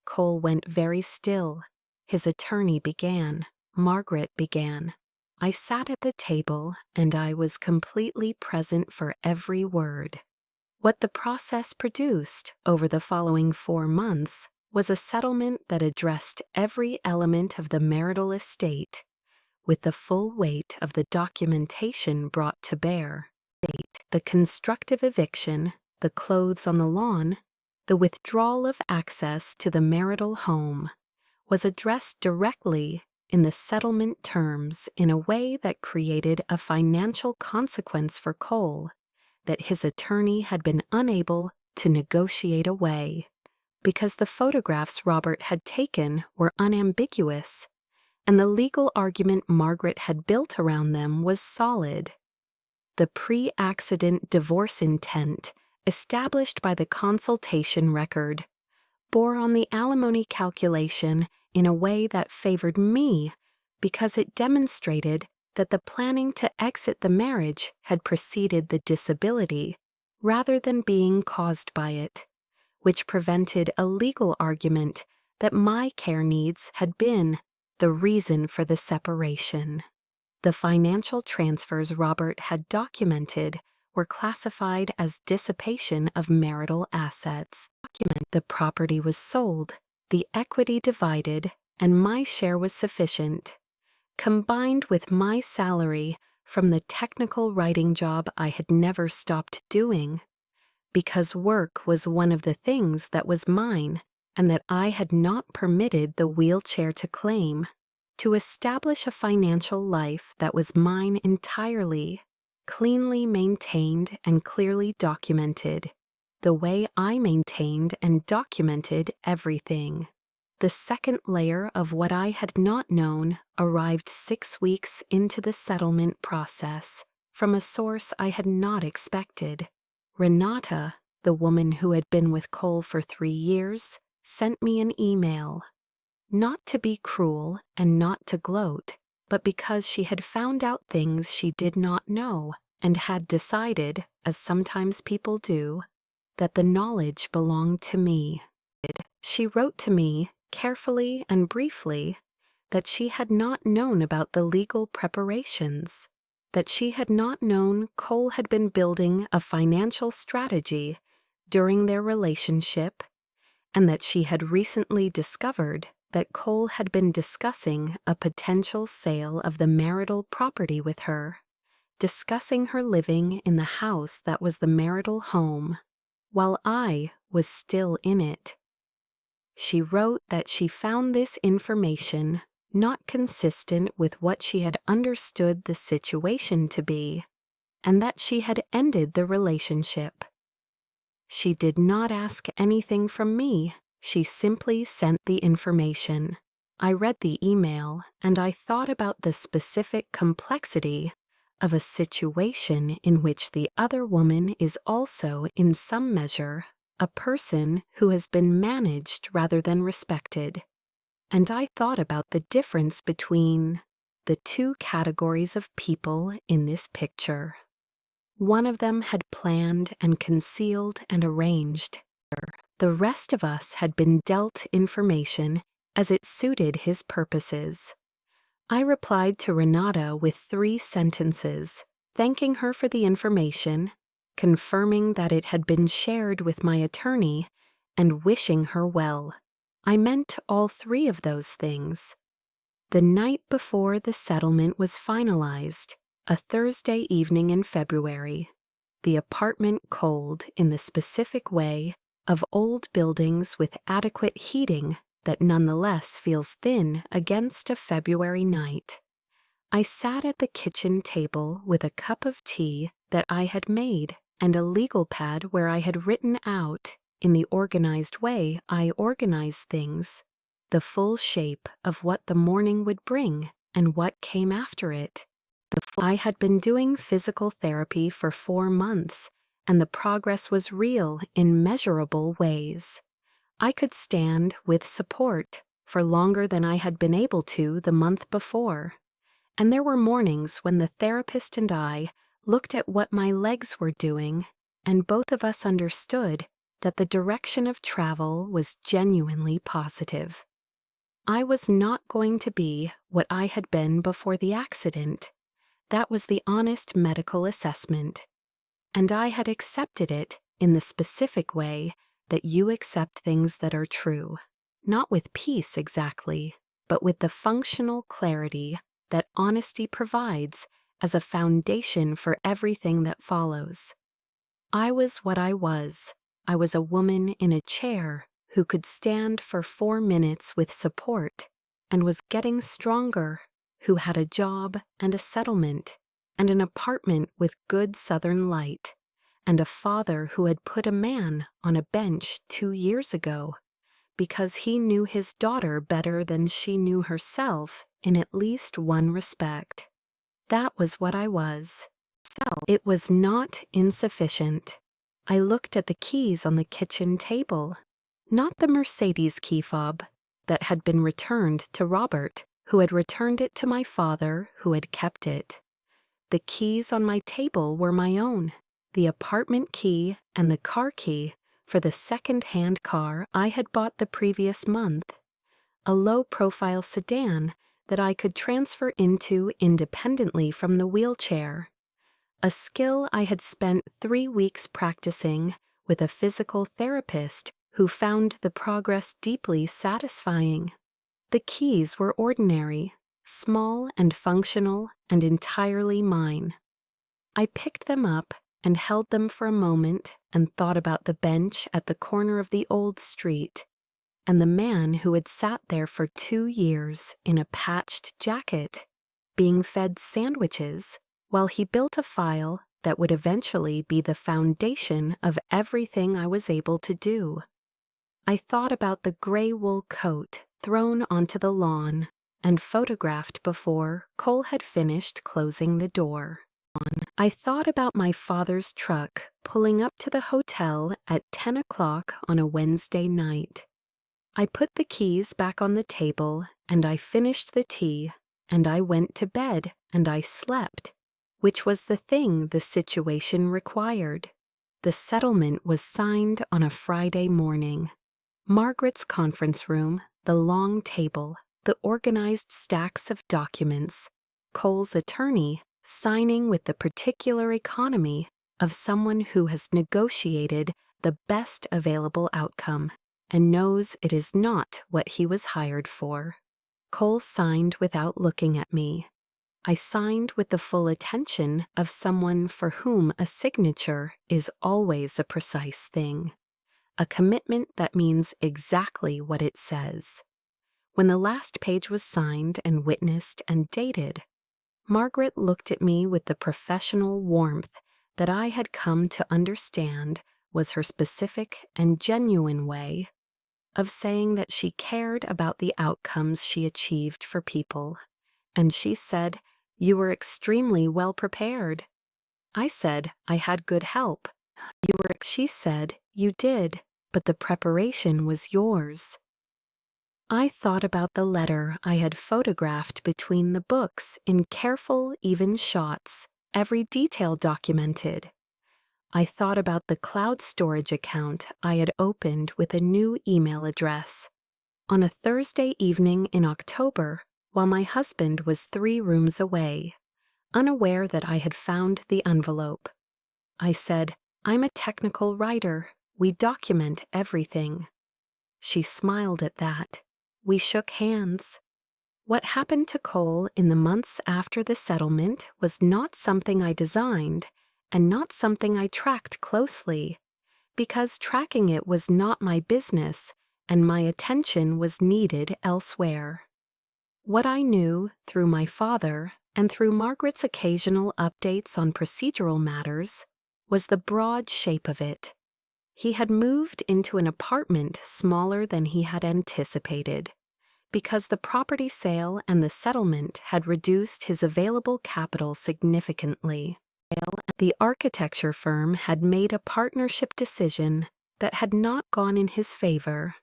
Cole went very still. His attorney began. Margaret began. I sat at the table, and I was completely present for every word. What the process produced over the following 4 months was a settlement that addressed every element of the marital estate, with the full weight of the documentation brought to bear. The constructive eviction, the clothes on the lawn, the withdrawal of access to the marital home, was addressed directly in the settlement terms in a way that created a financial consequence for Cole that his attorney had been unable to negotiate away, because the photographs Robert had taken were unambiguous, and the legal argument Margaret had built around them was solid. The pre-accident divorce intent, established by the consultation record, bore on the alimony calculation in a way that favored me because it demonstrated that the planning to exit the marriage had preceded the disability rather than being caused by it, which prevented a legal argument that my care needs had been the reason for the separation. The financial transfers Robert had documented were classified as dissipation of marital assets. The property was sold, the equity divided, and my share was sufficient. Combined with my salary from the technical writing job I had never stopped doing, because work was one of the things that was mine and that I had not permitted the wheelchair to claim, to establish a financial life that was mine entirely, cleanly maintained and clearly documented, the way I maintained and documented everything. The second layer of what I had not known arrived 6 weeks into the settlement process from a source I had not expected. Renata, the woman who had been with Cole for 3 years, sent me an email. Not to be cruel and not to gloat, but because she had found out things she did not know and had decided, as sometimes people do, that the knowledge belonged to me. She wrote to me, carefully and briefly, that she had not known about the legal preparations, that she had not known Cole had been building a financial strategy during their relationship, and that she had recently discovered that Cole had been discussing a potential sale of the marital property with her, discussing her living in the house that was the marital home, while I was still in it. She wrote that she found this information not consistent with what she had understood the situation to be, and that she had ended the relationship. She did not ask anything from me. She simply sent the information. I read the email, and I thought about the specific complexity of a situation in which the other woman is also, in some measure, a person who has been managed rather than respected. And I thought about the difference between the two categories of people in this picture. One of them had planned and concealed and arranged. The rest of us had been dealt information as it suited his purposes. I replied to Renata with 3 sentences, thanking her for the information, confirming that it had been shared with my attorney, and wishing her well. I meant all 3 of those things. The night before the settlement was finalized, a Thursday evening in February, the apartment cold in the specific way of old buildings with adequate heating that nonetheless feels thin against a February night. I sat at the kitchen table with a cup of tea that I had made and a legal pad where I had written out, in the organized way I organize things, the full shape of what the morning would bring and what came after it. I had been doing physical therapy for 4 months, and the progress was real in measurable ways. I could stand with support for longer than I had been able to the month before, and there were mornings when the therapist and I looked at what my legs were doing, and both of us understood that the direction of travel was genuinely positive. I was not going to be what I had been before the accident. That was the honest medical assessment, and I had accepted it in the specific way that you accept things that are true, not with peace exactly, but with the functional clarity that honesty provides as a foundation for everything that follows. I was what I was. I was a woman in a chair who could stand for 4 minutes with support and was getting stronger, who had a job and a settlement and an apartment with good southern light, and a father who had put a man on a bench 2 years ago because he knew his daughter better than she knew herself in at least one respect. That was what I was. It was not insufficient. I looked at the keys on the kitchen table, not the Mercedes key fob that had been returned to Robert, who had returned it to my father, who had kept it. The keys on my table were my own, the apartment key and the car key for the second-hand car I had bought the previous month, a low-profile sedan that I could transfer into independently from the wheelchair, a skill I had spent 3 weeks practicing with a physical therapist who found the progress deeply satisfying. The keys were ordinary, small and functional and entirely mine. I picked them up and held them for a moment and thought about the bench at the corner of the old street and the man who had sat there for 2 years in a patched jacket, being fed sandwiches while he built a file that would eventually be the foundation of everything I was able to do. I thought about the gray wool coat thrown onto the lawn and photographed before Cole had finished closing the door. I thought about my father's truck pulling up to the hotel at 10 o'clock on a Wednesday night. I put the keys back on the table and I finished the tea and I went to bed and I slept, which was the thing the situation required. The settlement was signed on a Friday morning. Margaret's conference room, the long table, the organized stacks of documents, Cole's attorney signing with the particular economy of someone who has negotiated the best available outcome and knows it is not what he was hired for. Cole signed without looking at me. I signed with the full attention of someone for whom a signature is always a precise thing, a commitment that means exactly what it says. When the last page was signed and witnessed and dated, Margaret looked at me with the professional warmth that I had come to understand was her specific and genuine way of saying that she cared about the outcomes she achieved for people. And she said, "You were extremely well prepared." I said, "I had good help." She said, "You did, but the preparation was yours." I thought about the letter I had photographed between the books in careful, even shots, every detail documented. I thought about the cloud storage account I had opened with a new email address. On a Thursday evening in October, while my husband was 3 rooms away, unaware that I had found the envelope, I said, "I'm a technical writer. We document everything." She smiled at that. We shook hands. What happened to Cole in the months after the settlement was not something I designed and not something I tracked closely, because tracking it was not my business and my attention was needed elsewhere. What I knew through my father and through Margaret's occasional updates on procedural matters was the broad shape of it. He had moved into an apartment smaller than he had anticipated, because the property sale and the settlement had reduced his available capital significantly. The architecture firm had made a partnership decision that had not gone in his favor,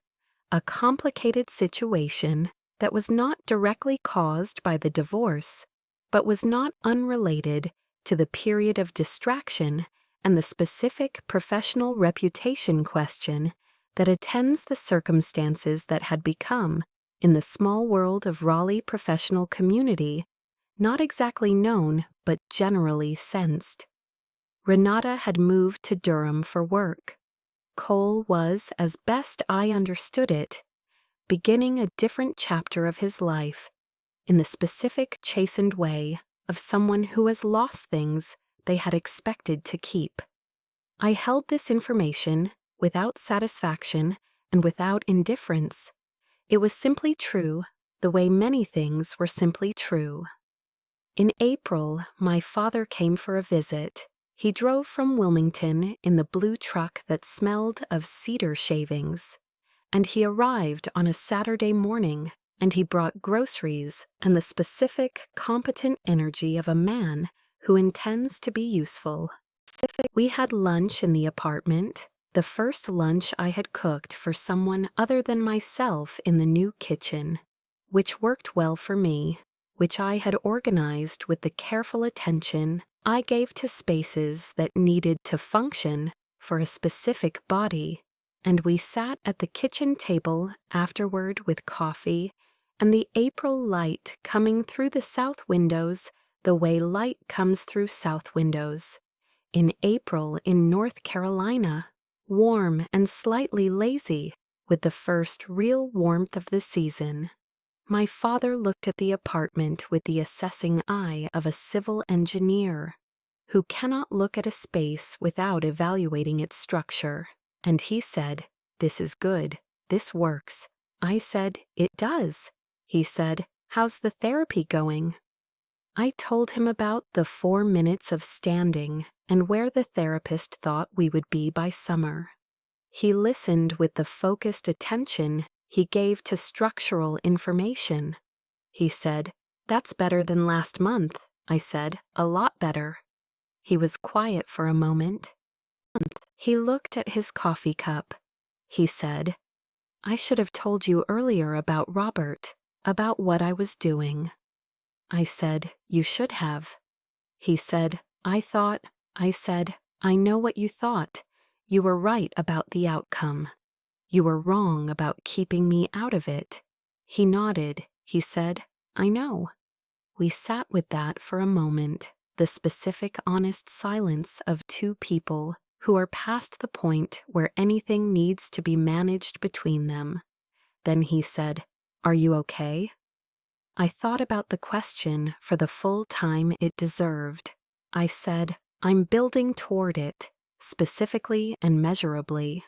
a complicated situation that was not directly caused by the divorce, but was not unrelated to the period of distraction and the specific professional reputation question that attends the circumstances that had become, in the small world of Raleigh professional community, not exactly known but generally sensed. Renata had moved to Durham for work. Cole was, as best I understood it, beginning a different chapter of his life, in the specific, chastened way of someone who has lost things they had expected to keep. I held this information without satisfaction and without indifference. It was simply true, the way many things were simply true. In April, my father came for a visit. He drove from Wilmington in the blue truck that smelled of cedar shavings, and he arrived on a Saturday morning, and he brought groceries and the specific, competent energy of a man who intends to be useful. We had lunch in the apartment, the first lunch I had cooked for someone other than myself in the new kitchen, which worked well for me, which I had organized with the careful attention I gave to spaces that needed to function for a specific body, and we sat at the kitchen table afterward with coffee and the April light coming through the south windows the way light comes through south windows. In April in North Carolina, warm and slightly lazy, with the first real warmth of the season. My father looked at the apartment with the assessing eye of a civil engineer, who cannot look at a space without evaluating its structure, and he said, "This is good, this works." I said, "It does." He said, "How's the therapy going?" I told him about the 4 minutes of standing and where the therapist thought we would be by summer. He listened with the focused attention he gave to structural information. He said, "That's better than last month." I said, "A lot better." He was quiet for a moment. He looked at his coffee cup. He said, "I should have told you earlier about Robert, about what I was doing." I said, "You should have." He said, I said, "I know what you thought. You were right about the outcome. You were wrong about keeping me out of it." He nodded. He said, "I know." We sat with that for a moment, the specific honest silence of two people who are past the point where anything needs to be managed between them. Then he said, "Are you okay?" I thought about the question for the full time it deserved. I said, "I'm building toward it, specifically and measurably."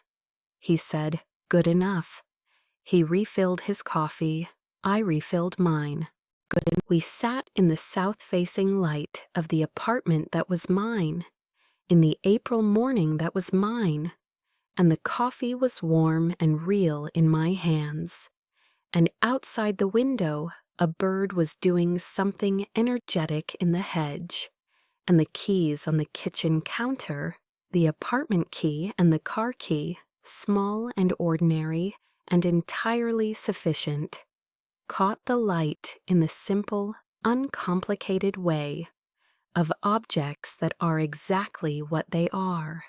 He said, "Good enough." He refilled his coffee. I refilled mine. We sat in the south-facing light of the apartment that was mine, in the April morning that was mine, and the coffee was warm and real in my hands. And outside the window, a bird was doing something energetic in the hedge, and the keys on the kitchen counter, the apartment key and the car key, small and ordinary and entirely sufficient, caught the light in the simple, uncomplicated way of objects that are exactly what they are.